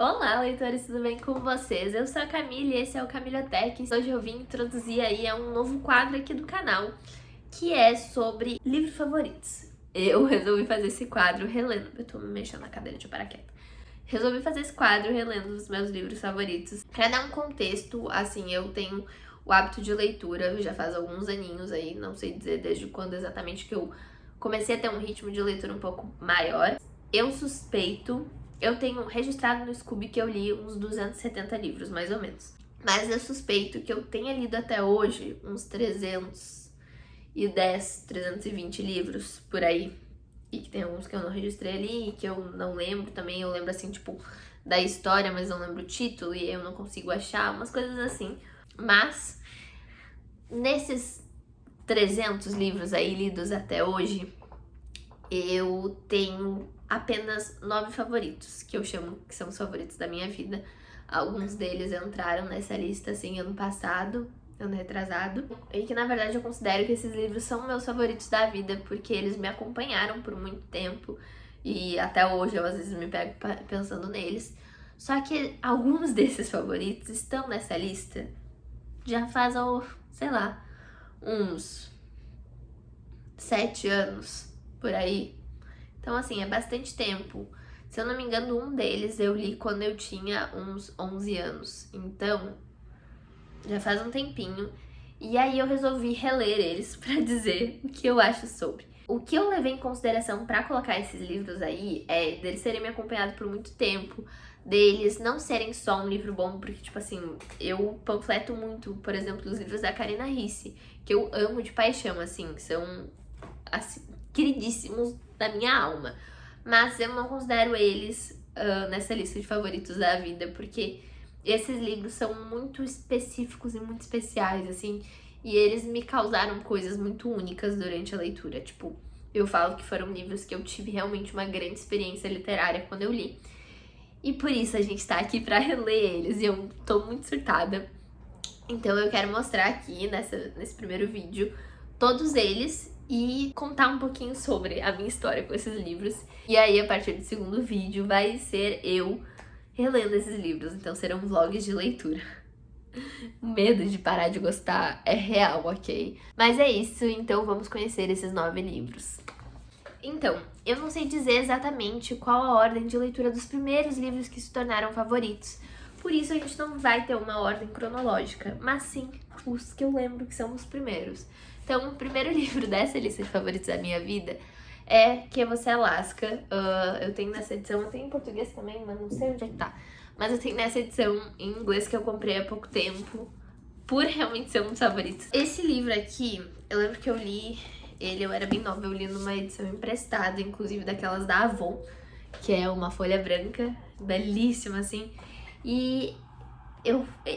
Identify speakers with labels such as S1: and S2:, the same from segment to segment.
S1: Olá, leitores, tudo bem com vocês? Eu sou a Camila e esse é o Camilotech. Hoje eu vim introduzir aí um novo quadro aqui do canal, que é sobre livros favoritos. Eu resolvi fazer esse quadro relendo, eu tô me mexendo na cadeira de paraquedas. Resolvi fazer esse quadro relendo os meus livros favoritos. Pra dar um contexto, assim, eu tenho o hábito de leitura, já faz alguns aninhos aí, não sei dizer desde quando exatamente que eu comecei a ter um ritmo de leitura um pouco maior. Eu suspeito, eu tenho registrado no Scooby que eu li uns 270 livros, mais ou menos. Mas eu suspeito que eu tenha lido até hoje uns 310, 320 livros por aí. E que tem alguns que eu não registrei ali, que eu não lembro também. Eu lembro, assim, tipo, da história, mas não lembro o título e eu não consigo achar, umas coisas assim. Mas, nesses 300 livros aí lidos até hoje, eu tenho apenas 9 favoritos, que eu chamo que são os favoritos da minha vida. Alguns deles entraram nessa lista, assim, ano passado, ano retrasado. E que, na verdade, eu considero que esses livros são meus favoritos da vida, porque eles me acompanharam por muito tempo. E até hoje eu, às vezes, me pego pensando neles. Só que alguns desses favoritos estão nessa lista já faz, sei lá, uns 7 anos, por aí. Então, assim, é bastante tempo. Se eu não me engano, um deles eu li quando eu tinha uns 11 anos. Então, já faz um tempinho. E aí eu resolvi reler eles pra dizer o que eu acho sobre. O que eu levei em consideração pra colocar esses livros aí é deles serem me acompanhado por muito tempo, deles não serem só um livro bom, porque, tipo assim, eu panfleto muito, por exemplo, os livros da Karina Ricci, que eu amo de paixão, assim, são assim, queridíssimos da minha alma. Mas eu não considero eles nessa lista de favoritos da vida, porque esses livros são muito específicos e muito especiais, assim, e eles me causaram coisas muito únicas durante a leitura. Tipo, eu falo que foram livros que eu tive realmente uma grande experiência literária quando eu li. E por isso a gente tá aqui pra reler eles, e eu tô muito surtada. Então eu quero mostrar aqui, nesse primeiro vídeo, todos eles e contar um pouquinho sobre a minha história com esses livros. E aí, a partir do segundo vídeo, vai ser eu relendo esses livros, então serão vlogs de leitura. O medo de parar de gostar é real, ok? Mas é isso, então vamos conhecer esses 9 livros. Então, eu não sei dizer exatamente qual a ordem de leitura dos primeiros livros que se tornaram favoritos. Por isso a gente não vai ter uma ordem cronológica, mas sim os que eu lembro que são os primeiros. Então, o primeiro livro dessa lista de favoritos da minha vida é Que Você é Lasca. Eu tenho nessa edição, eu tenho em português também, mas não sei onde é que tá. Mas eu tenho nessa edição em inglês que eu comprei há pouco tempo, por realmente ser um dos favoritos. Esse livro aqui, eu lembro que eu li ele, eu era bem nova, eu li numa edição emprestada, inclusive daquelas da Avon, que é uma folha branca, belíssima, assim. E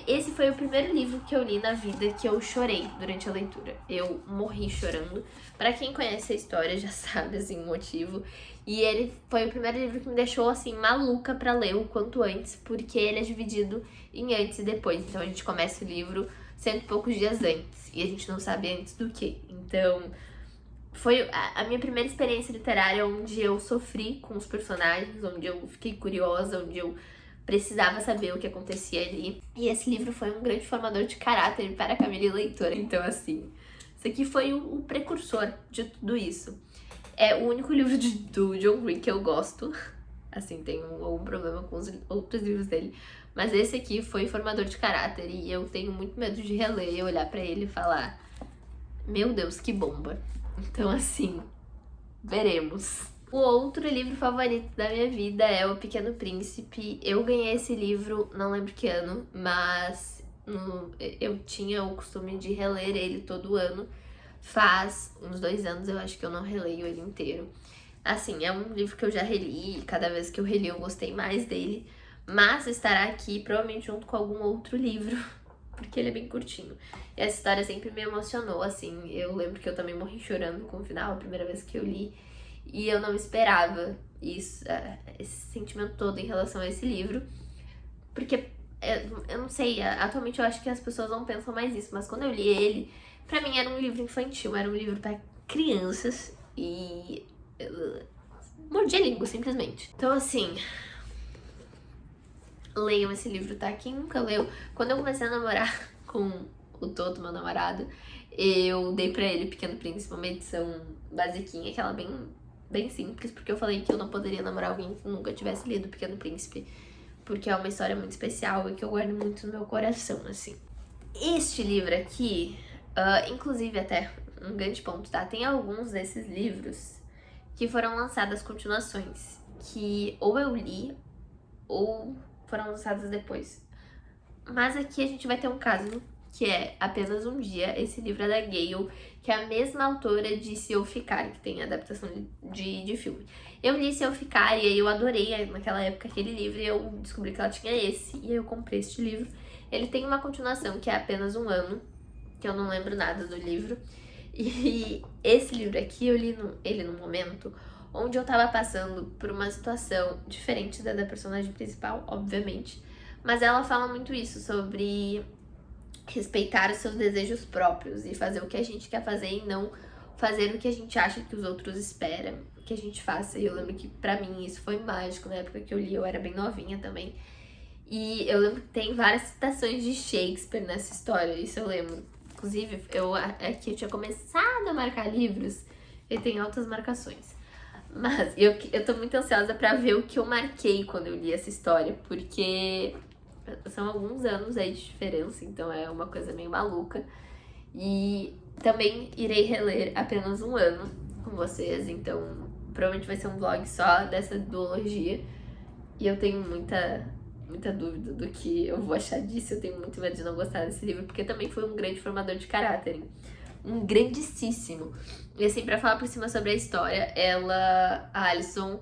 S1: esse foi o primeiro livro que eu li na vida que eu chorei durante a leitura. Eu morri chorando. Pra quem conhece a história já sabe, assim, o motivo. E ele foi o primeiro livro que me deixou, assim, maluca pra ler o quanto antes, porque ele é dividido em antes e depois. Então a gente começa o livro 100 e poucos dias antes, e a gente não sabe antes do que. Então, foi a minha primeira experiência literária onde eu sofri com os personagens, onde eu fiquei curiosa, onde eu precisava saber o que acontecia ali. E esse livro foi um grande formador de caráter para a Camila leitora. Então, assim, isso aqui foi o precursor de tudo isso. É o único livro do John Green que eu gosto. Assim, tenho algum problema com os outros livros dele. Mas esse aqui foi formador de caráter e eu tenho muito medo de reler e olhar pra ele e falar: meu Deus, que bomba. Então, assim, veremos. O outro livro favorito da minha vida é O Pequeno Príncipe. Eu ganhei esse livro, não lembro que ano, mas eu tinha o costume de reler ele todo ano. Faz uns 2 anos, eu acho que eu não releio ele inteiro. Assim, é um livro que eu já reli, e cada vez que eu reli eu gostei mais dele. Mas estará aqui, provavelmente junto com algum outro livro, porque ele é bem curtinho. E essa história sempre me emocionou, assim. Eu lembro que eu também morri chorando com o final, a primeira vez que eu li. E eu não esperava isso, esse sentimento todo em relação a esse livro. Porque, eu não sei, atualmente eu acho que as pessoas não pensam mais isso. Mas quando eu li ele, pra mim era um livro infantil, era um livro pra crianças. E mordi a língua, simplesmente. Então, assim, Leiam esse livro, tá? Quem nunca leu? Quando eu comecei a namorar com o Toto, meu namorado, eu dei pra ele Pequeno Príncipe, uma edição basiquinha, aquela bem simples, porque eu falei que eu não poderia namorar alguém que nunca tivesse lido Pequeno Príncipe, porque é uma história muito especial e que eu guardo muito no meu coração, assim. Este livro aqui, inclusive até um grande ponto, tá? Tem alguns desses livros que foram lançadas continuações, que ou eu li ou foram lançadas depois. Mas aqui a gente vai ter um caso que é Apenas um Dia. Esse livro é da Gale, que é a mesma autora de Se Eu Ficar, que tem adaptação de filme. Eu li Se Eu Ficar e aí eu adorei naquela época aquele livro e eu descobri que ela tinha esse. E aí eu comprei este livro. Ele tem uma continuação que é Apenas um Ano, que eu não lembro nada do livro. E esse livro aqui eu li ele num momento onde eu tava passando por uma situação diferente da personagem principal, obviamente. Mas ela fala muito isso, sobre respeitar os seus desejos próprios e fazer o que a gente quer fazer e não fazer o que a gente acha que os outros esperam que a gente faça. E eu lembro que pra mim isso foi mágico, na época que eu li, eu era bem novinha também. E eu lembro que tem várias citações de Shakespeare nessa história, isso eu lembro. Inclusive, aqui eu tinha começado a marcar livros e tem altas marcações. Mas eu tô muito ansiosa pra ver o que eu marquei quando eu li essa história, porque são alguns anos aí de diferença, então é uma coisa meio maluca. E também irei reler Apenas um Ano com vocês, então provavelmente vai ser um vlog só dessa duologia. E eu tenho muita dúvida do que eu vou achar disso, eu tenho muito medo de não gostar desse livro, porque também foi um grande formador de caráter, hein? Um grandíssimo. E assim, pra falar por cima sobre a história, a Alison,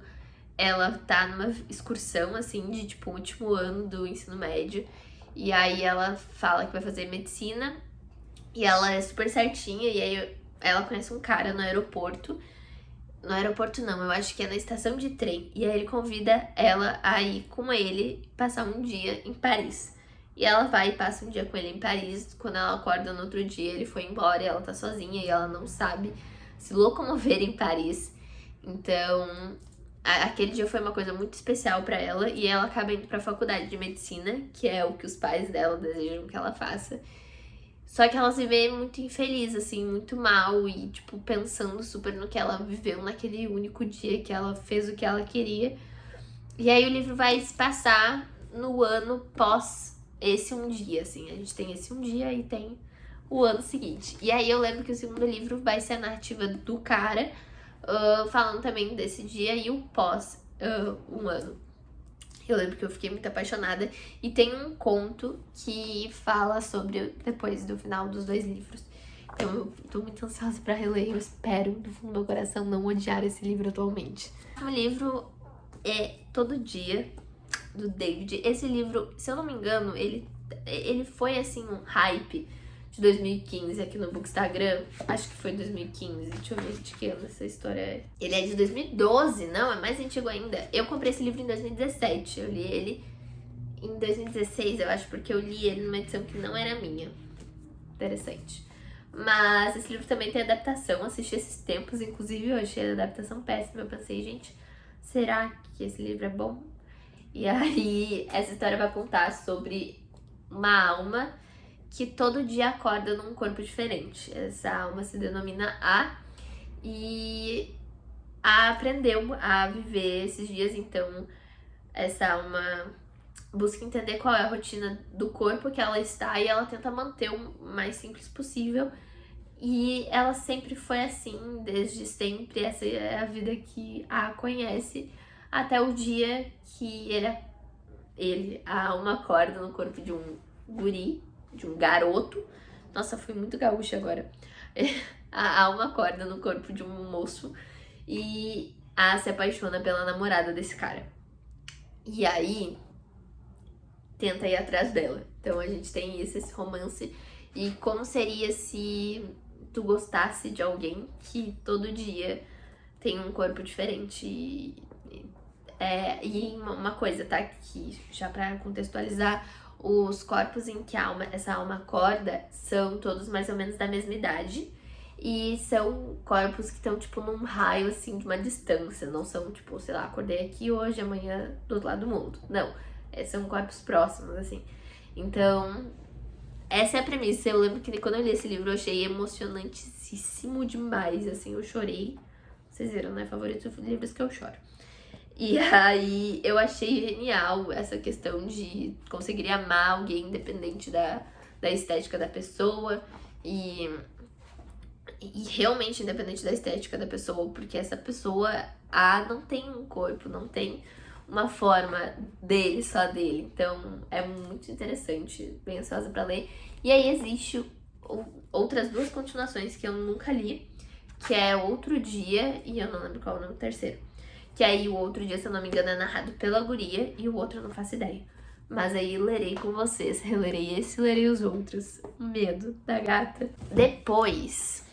S1: ela tá numa excursão, assim, de tipo, último ano do ensino médio. E aí ela fala que vai fazer medicina. E ela é super certinha. E aí ela conhece um cara no aeroporto. No aeroporto não, eu acho que é na estação de trem. E aí ele convida ela a ir com ele passar um dia em Paris. E ela vai e passa um dia com ele em Paris. Quando ela acorda no outro dia, ele foi embora e ela tá sozinha. E ela não sabe se locomover em Paris. Então, aquele dia foi uma coisa muito especial pra ela. E ela acaba indo pra faculdade de medicina, que é o que os pais dela desejam que ela faça. Só que ela se vê muito infeliz, assim, muito mal e, tipo, pensando super no que ela viveu naquele único dia que ela fez o que ela queria. E aí o livro vai se passar no ano pós esse um dia, assim. A gente tem esse um dia e tem o ano seguinte. E aí eu lembro que o segundo livro vai ser a narrativa do cara, falando também desse dia e o pós um ano. Eu lembro que eu fiquei muito apaixonada. E tem um conto que fala sobre depois do final dos dois livros. Então eu tô muito ansiosa pra reler. Eu espero, do fundo do meu coração, não odiar esse livro atualmente. O livro é Todo Dia, do David. Esse livro, se eu não me engano, ele foi assim um hype de 2015 aqui no Bookstagram. Acho que foi 2015. Deixa eu ver de que ano essa história é. Ele é de 2012, não, é mais antigo ainda. Eu comprei esse livro em 2017. Eu li ele em 2016, eu acho, porque eu li ele numa edição que não era minha. Interessante. Mas esse livro também tem adaptação. Assisti esses tempos, inclusive eu achei a adaptação péssima. Eu pensei, gente, será que esse livro é bom? E aí, essa história vai contar sobre uma alma que todo dia acorda num corpo diferente. Essa alma se denomina A e A aprendeu a viver esses dias, então essa alma busca entender qual é a rotina do corpo que ela está e ela tenta manter o mais simples possível. E ela sempre foi assim, desde sempre. Essa é a vida que A conhece, até o dia que a alma acorda no corpo de um guri, de um garoto. Nossa, fui muito gaúcha agora. A alma acorda no corpo de um moço e A se apaixona pela namorada desse cara. E aí tenta ir atrás dela. Então a gente tem esse romance. E como seria se tu gostasse de alguém que todo dia tem um corpo diferente? E uma coisa, tá? Que já pra contextualizar, os corpos em que essa alma acorda são todos mais ou menos da mesma idade. E são corpos que estão, tipo, num raio, assim, de uma distância. Não são, tipo, sei lá, acordei aqui hoje, amanhã do outro lado do mundo. Não. são corpos próximos, assim. Então, essa é a premissa. Eu lembro que quando eu li esse livro eu achei emocionantíssimo demais, assim, eu chorei. Vocês viram, né? Favoritos livros que eu choro. E aí eu achei genial essa questão de conseguir amar alguém independente da estética da pessoa e realmente independente da estética da pessoa, porque essa pessoa não tem um corpo, não tem uma forma dele, só dele. Então é muito interessante, bem ansiosa pra ler. E aí existe outras duas continuações que eu nunca li, que é Outro Dia, e eu não lembro qual é o nome do terceiro. Que aí o Outro Dia, se eu não me engano, é narrado pela guria, e o outro eu não faço ideia. Mas aí lerei com vocês, relerei esse e lerei os outros. Medo da gata. Depois,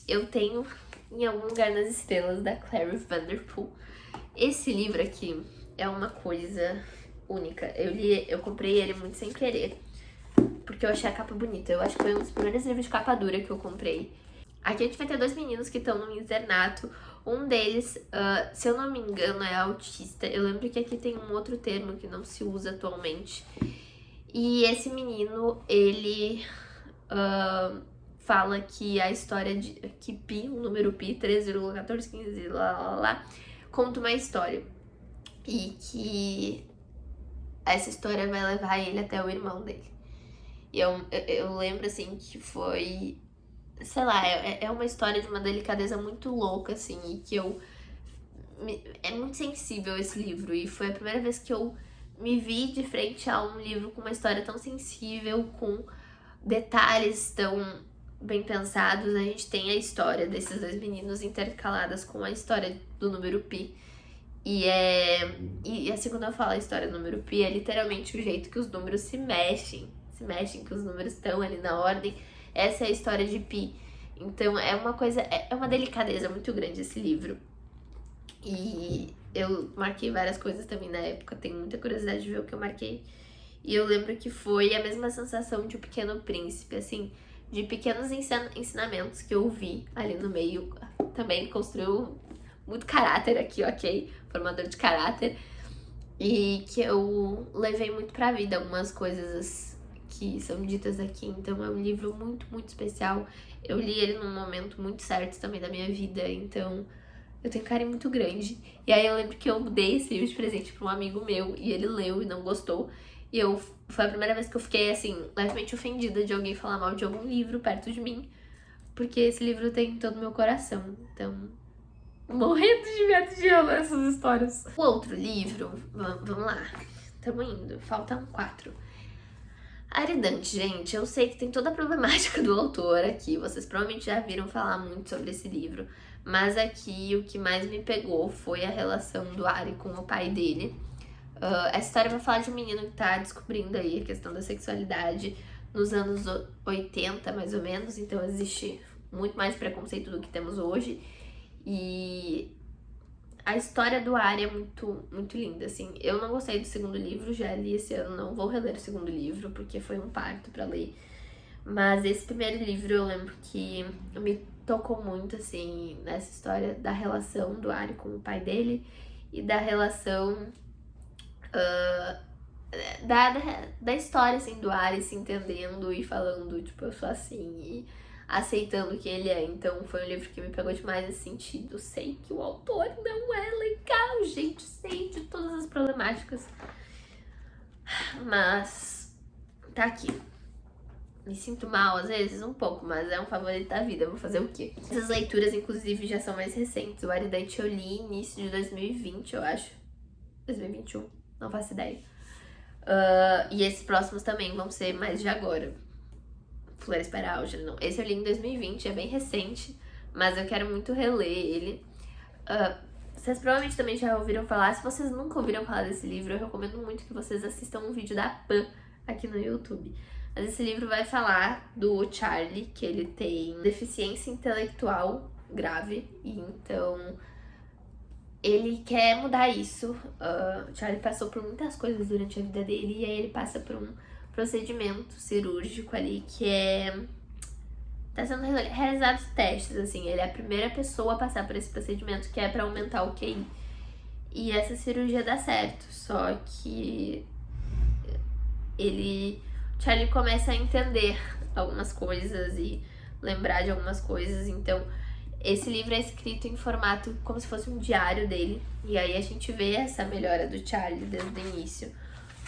S1: eu tenho Em Algum Lugar nas Estrelas, da Clary Vanderpool. Esse livro aqui é uma coisa única. Eu comprei ele muito sem querer, porque eu achei a capa bonita. Eu acho que foi um dos primeiros livros de capa dura que eu comprei. Aqui a gente vai ter 2 meninos que estão no internato. Um deles, se eu não me engano, é autista. Eu lembro que aqui tem um outro termo que não se usa atualmente. E esse menino, ele fala que a história de que pi, o número pi, 3,1415, lá, conta uma história. E que essa história vai levar ele até o irmão dele. E eu lembro, assim, que foi... Sei lá, é uma história de uma delicadeza muito louca, assim, e que é muito sensível esse livro. E foi a primeira vez que eu me vi de frente a um livro com uma história tão sensível, com detalhes tão bem pensados. A gente tem a história desses 2 meninos intercaladas com a história do número pi. E assim, quando eu falo a história do número pi, é literalmente o jeito que os números se mexem, que os números estão ali na ordem. Essa é a história de pi. Então é uma coisa, é uma delicadeza muito grande esse livro. E eu marquei várias coisas também na época, tenho muita curiosidade de ver o que eu marquei. E eu lembro que foi a mesma sensação de O Pequeno Príncipe, assim, de pequenos ensinamentos que eu vi ali no meio. Também construiu muito caráter aqui, ok? Formador de caráter. E que eu levei muito pra vida algumas coisas que são ditas aqui. Então é um livro muito, muito especial. Eu li ele num momento muito certo também da minha vida, então eu tenho um carinho muito grande. E aí eu lembro que eu dei esse livro de presente pra um amigo meu e ele leu e não gostou. E foi a primeira vez que eu fiquei, assim, levemente ofendida de alguém falar mal de algum livro perto de mim, porque esse livro tem todo o meu coração. Então, morrendo de medo de ler essas histórias. O outro livro, vamos lá, tamo indo, faltam 4. Aridante, gente, eu sei que tem toda a problemática do autor aqui, vocês provavelmente já viram falar muito sobre esse livro, mas aqui o que mais me pegou foi a relação do Ari com o pai dele. Essa história vai falar de um menino que tá descobrindo aí a questão da sexualidade nos anos 80, mais ou menos, então existe muito mais preconceito do que temos hoje. E a história do Ari é muito, muito linda, assim. Eu não gostei do segundo livro, já li esse ano, não vou reler o segundo livro, porque foi um parto pra ler. Mas esse primeiro livro eu lembro que me tocou muito, assim, nessa história da relação do Ari com o pai dele e da relação da história, assim, do Ari se entendendo e falando, tipo, eu sou assim, e aceitando que ele é. Então foi um livro que me pegou demais nesse sentido. Sei que o autor não é legal, gente, sei de todas as problemáticas, mas tá aqui. Me sinto mal às vezes, um pouco, mas é um favorito da vida, vou fazer o quê? Essas leituras, inclusive, já são mais recentes. O Aridante eu li início de 2020, eu acho. 2021, não faço ideia. E esses próximos também vão ser mais de agora. Flores para Alger, não. Esse eu li em 2020, é bem recente, mas eu quero muito reler ele. Vocês provavelmente também já ouviram falar. Se vocês nunca ouviram falar desse livro, eu recomendo muito que vocês assistam um vídeo da Pan aqui no YouTube. Mas esse livro vai falar do Charlie, que ele tem deficiência intelectual grave, e então ele quer mudar isso. O Charlie passou por muitas coisas durante a vida dele, e aí ele passa por um procedimento cirúrgico ali que tá sendo realizados testes, assim. Ele é a primeira pessoa a passar por esse procedimento, que é pra aumentar o QI. E essa cirurgia dá certo, só que Charlie começa a entender algumas coisas e lembrar de algumas coisas. Então, esse livro é escrito em formato como se fosse um diário dele. E aí a gente vê essa melhora do Charlie desde o início.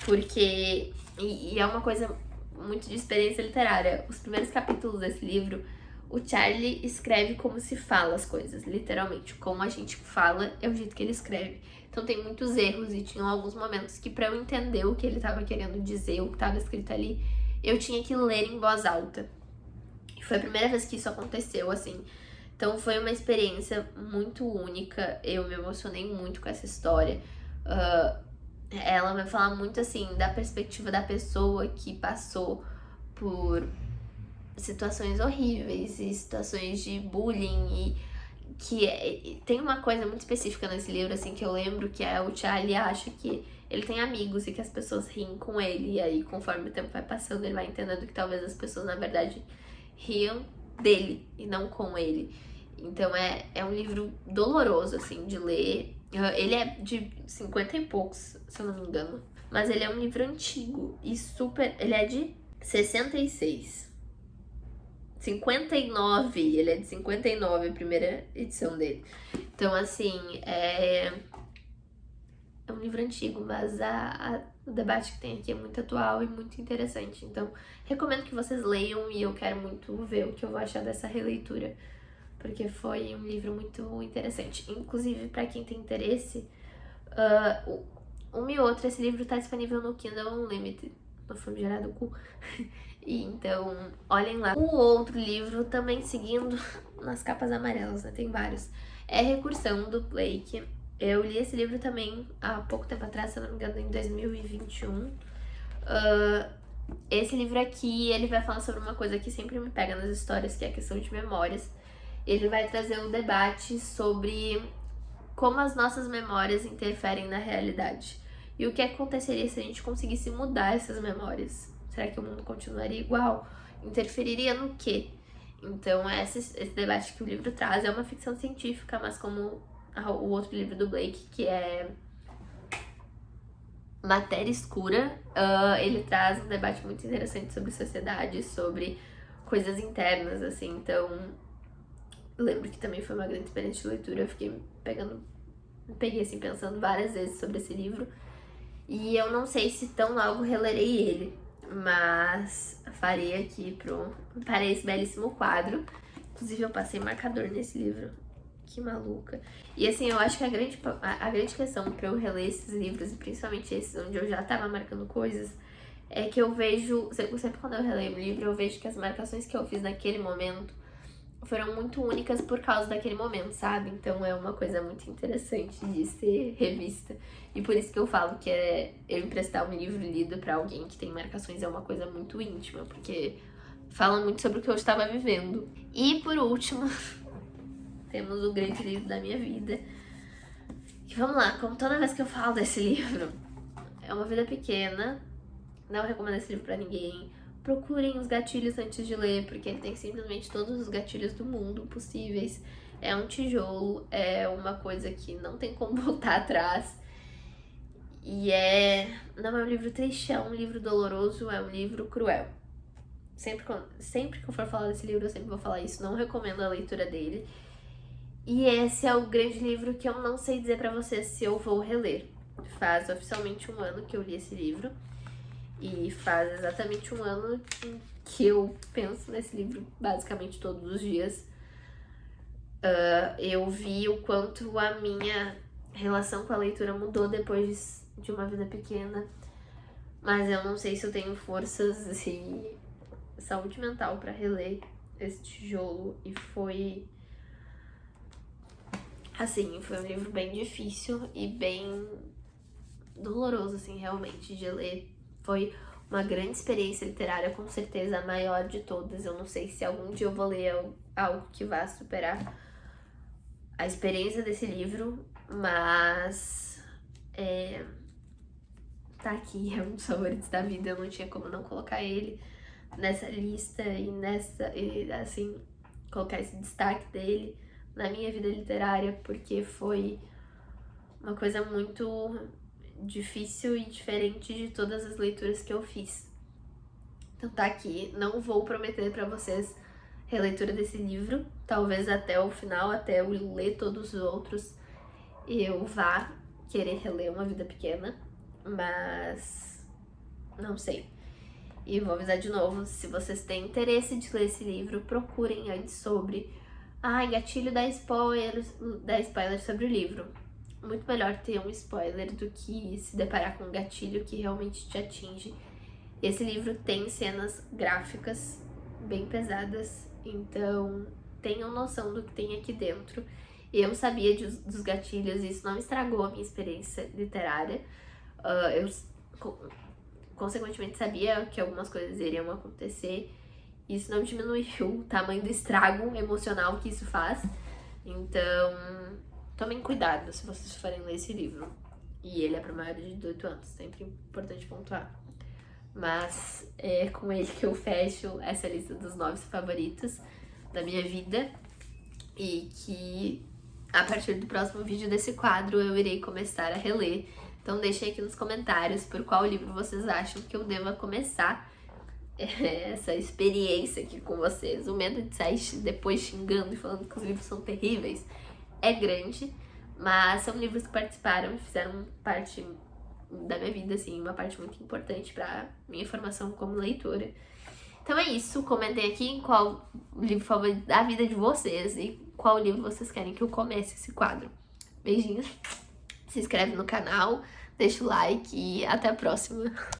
S1: Porque... E é uma coisa muito de experiência literária. Os primeiros capítulos desse livro, o Charlie escreve como se fala as coisas, literalmente. Como a gente fala é o jeito que ele escreve. Então tem muitos erros e tinham alguns momentos que, pra eu entender o que ele tava querendo dizer, o que tava escrito ali, eu tinha que ler em voz alta. E foi a primeira vez que isso aconteceu, assim. Então foi uma experiência muito única. Eu me emocionei muito com essa história. Ela vai falar muito, assim, da perspectiva da pessoa que passou por situações horríveis e situações de bullying e tem uma coisa muito específica nesse livro, assim, que eu lembro, que é o Charlie acha que ele tem amigos e que as pessoas riem com ele, e aí conforme o tempo vai passando ele vai entendendo que talvez as pessoas na verdade riam dele e não com ele. Então é um livro doloroso, assim, de ler. Ele é de 50 e poucos, se eu não me engano, mas ele é um livro antigo e super... Ele é de 66. 59, ele é de 59, a primeira edição dele. Então, assim, é um livro antigo, mas o debate que tem aqui é muito atual e muito interessante. Então, recomendo que vocês leiam e eu quero muito ver o que eu vou achar dessa releitura, porque foi um livro muito interessante. Inclusive, para quem tem interesse, uma e outra, esse livro tá disponível no Kindle Unlimited, no Famigerado Cu. E então, olhem lá. O outro livro, também seguindo nas capas amarelas, né? Tem vários. É Recursão, do Blake. Eu li esse livro também há pouco tempo atrás, se eu não me engano, em 2021. Esse livro aqui, ele vai falar sobre uma coisa que sempre me pega nas histórias, que é a questão de memórias. Ele vai trazer um debate sobre como as nossas memórias interferem na realidade. E o que aconteceria se a gente conseguisse mudar essas memórias? Será que o mundo continuaria igual? Interferiria no quê? Então, esse debate que o livro traz é uma ficção científica, mas como o outro livro do Blake, que é Matéria Escura, ele traz um debate muito interessante sobre sociedade, sobre coisas internas, assim. Então, eu lembro que também foi uma grande experiência de leitura. Eu peguei assim, pensando várias vezes sobre esse livro. E eu não sei se tão logo relerei ele, mas farei aqui para esse belíssimo quadro. Inclusive eu passei marcador nesse livro. Que maluca. E assim, eu acho que a grande questão pra eu reler esses livros, e principalmente esses onde eu já tava marcando coisas, é que eu vejo, sempre quando eu releio um livro, eu vejo que as marcações que eu fiz naquele momento foram muito únicas por causa daquele momento, sabe? Então é uma coisa muito interessante de ser revista. E por isso que eu falo que eu emprestar um livro lido pra alguém que tem marcações é uma coisa muito íntima, porque fala muito sobre o que eu estava vivendo. E por último, temos o grande livro da minha vida. E vamos lá, como toda vez que eu falo desse livro, é Uma Vida Pequena. Não recomendo esse livro pra ninguém. Procurem os gatilhos antes de ler, porque ele tem simplesmente todos os gatilhos do mundo possíveis. É um tijolo, é uma coisa que não tem como voltar atrás. E não é um livro triste, é um livro doloroso, é um livro cruel. Sempre que eu for falar desse livro, eu sempre vou falar isso. Não recomendo a leitura dele. E esse é o grande livro que eu não sei dizer pra vocês se eu vou reler. Faz oficialmente 1 ano que eu li esse livro. E faz exatamente 1 ano que eu penso nesse livro basicamente todos os dias. Eu vi o quanto a minha relação com a leitura mudou depois de Uma Vida Pequena. Mas eu não sei se eu tenho forças e saúde mental pra reler esse tijolo. E foi... assim, foi um livro bem difícil e bem doloroso, assim, realmente, de ler. Foi uma grande experiência literária, com certeza a maior de todas. Eu não sei se algum dia eu vou ler algo que vá superar a experiência desse livro, mas tá aqui, é um dos favoritos da vida. Eu não tinha como não colocar ele nessa lista e assim, colocar esse destaque dele na minha vida literária, porque foi uma coisa muito difícil e diferente de todas as leituras que eu fiz. Então tá aqui, não vou prometer pra vocês releitura desse livro, talvez até o final, até eu ler todos os outros, eu vá querer reler Uma Vida Pequena, mas não sei. E vou avisar de novo, se vocês têm interesse de ler esse livro, procurem antes sobre gatilho dá spoiler sobre o livro. Muito melhor ter um spoiler do que se deparar com um gatilho que realmente te atinge. Esse livro tem cenas gráficas bem pesadas, então tenham noção do que tem aqui dentro. Eu sabia dos gatilhos e isso não estragou a minha experiência literária. Eu, consequentemente, sabia que algumas coisas iriam acontecer. Isso não diminuiu o tamanho do estrago emocional que isso faz. Então, tomem cuidado se vocês forem ler esse livro. E ele é para maiores de 18 anos, sempre importante pontuar. Mas é com ele que eu fecho essa lista dos 9 favoritos da minha vida. E que a partir do próximo vídeo desse quadro eu irei começar a reler. Então deixem aqui nos comentários por qual livro vocês acham que eu deva começar essa experiência aqui com vocês. O medo de sair depois xingando e falando que os livros são terríveis é grande, mas são livros que participaram e fizeram parte da minha vida, assim, uma parte muito importante pra minha formação como leitora. Então é isso, comentem aqui qual o livro favorito da vida de vocês e qual livro vocês querem que eu comece esse quadro. Beijinhos, se inscreve no canal, deixa o like e até a próxima.